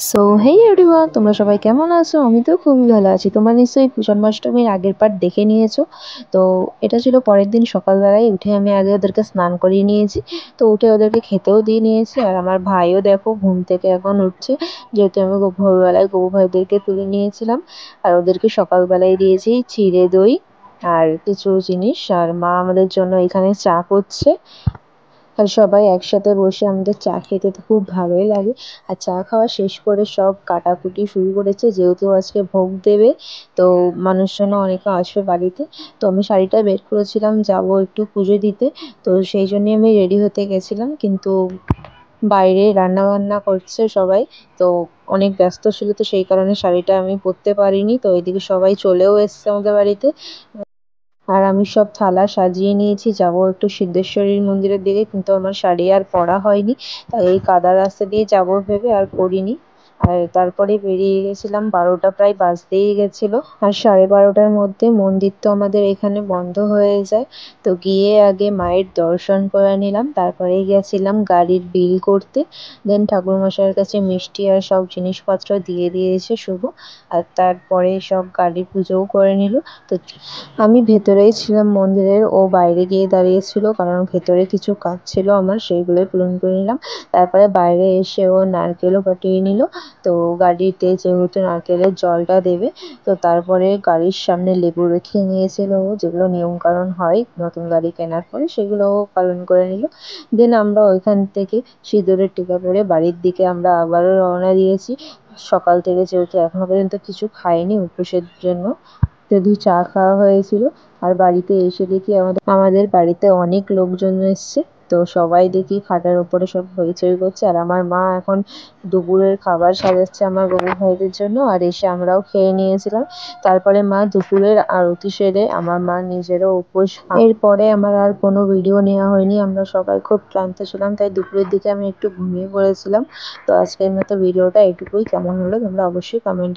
So hey everyone, তোমরা সবাই কেমন আছো? আমি তো খুবই ভালো আছি। তোমরা নিশ্চয়ই জন্মাষ্টমীর আগের পার্ট দেখে নিয়েছো। তো এটা ছিল পরের দিন সকালবেলায় উঠে আমি আগে ওদেরকে স্নান করিয়ে নিয়েছি। তো উঠে ওদেরকে খেতেও দিয়ে নিয়েছি। আর আমার ভাইও দেখো ঘুম থেকে এখন উঠছে, যেহেতু আমি ভোরবেলায় গবু ভাইদেরকে তুলে নিয়েছিলাম। আর ওদেরকে সকালবেলায় দিয়েছি চিড়ে দই আর কিছু জিনিস। আর মা আমাদের জন্য এখানে চা করছে। আর সবাই একসাথে বসে আমাদের চা খেতে তো খুব ভালোই লাগে। আর চা খাওয়া শেষ করে সব কাটাকুটি শুরু করেছে, যেহেতু আজকে ভোগ দেবে। তো মানুষজনও অনেকে আসবে বাড়িতে। তো আমি শাড়িটা বের করেছিলাম, যাব একটু পুজো দিতে। তো সেই জন্যই আমি রেডি হতে গেছিলাম, কিন্তু বাইরে রান্না বান্না করছে সবাই। তো অনেক ব্যস্ত ছিল, তো সেই কারণে শাড়িটা আমি পরতে পারিনি। তো এদিকে সবাই চলেও এসছে আমাদের বাড়িতে। আর আমি সব থালা সাজিয়ে নিয়েছি, যাব একটু সিদ্ধেশ্বরীর মন্দিরের দিকে, কিন্তু আমার শাড়ি আর পরা হয়নি। তাই এই কাদা রাস্তা দিয়ে যাব ভেবে আর পরিনি। আর তারপরে বেরিয়ে গেছিলাম, 12টা প্রায় বাজতেই গেছিল। আর 12:30টার মধ্যে মন্দির তো আমাদের এখানে বন্ধ হয়ে যায়। তো গিয়ে আগে মায়ের দর্শন করে নিলাম, তারপরে গেছিলাম গাড়ির বিল করতে। দেন ঠাকুরমশাইয়ের কাছে মিষ্টি আর সব জিনিসপত্র দিয়ে দিয়েছে শুভ। আর তারপরে সব গাড়ির পুজোও করে নিল। তো আমি ভেতরেই ছিলাম মন্দিরের, ও বাইরে গিয়ে দাঁড়িয়েছিল, কারণ ভেতরে কিছু কাজ ছিল আমার, সেইগুলোই পূরণ করে নিলাম। তারপরে বাইরে এসে ও নারকেলও পাঠিয়ে নিল। তো গাড়িতে যেহেতু নারকেলের জলটা দেবে, তো তারপরে গাড়ির সামনে লেবু রেখে নিয়েছিল ও, যেগুলো নিয়মকানুন হয় নতুন গাড়ি কেনার পরে, সেগুলো ও পালন করে নিল। দেন আমরা ওইখান থেকে সিঁদুরের টিকা পরে বাড়ির দিকে আমরা আবারও রওনা দিয়েছি। সকাল থেকে যেহেতু এখনো পর্যন্ত কিছু খাইনি উপোসের জন্য, শুধু চা খাওয়া হয়েছিল। আর বাড়িতে এসে দেখি আমাদের বাড়িতে অনেক লোকজন এসছে। তো সবাই দেখি খাটের উপরে সব হইচই করছে। আর আমার মা এখন দুপুরের খাবার সাজাচ্ছে আমার বাবু ভাইদের জন্য। আর এসে আমরাও খেয়ে নিয়েছিলাম। তারপরে মা দুপুরের আরতি সেরে আমার মা নিজেরও উপোস। এরপরে আমার আর কোনো ভিডিও নেওয়া হয়নি, আমরা সবাই খুব ক্লান্ত ছিলাম, তাই দুপুরের দিকে আমি একটু ঘুমিয়ে পড়েছিলাম। তো আজকের মতো ভিডিওটা এটুকুই। কেমন হলো তোমরা অবশ্যই কমেন্টে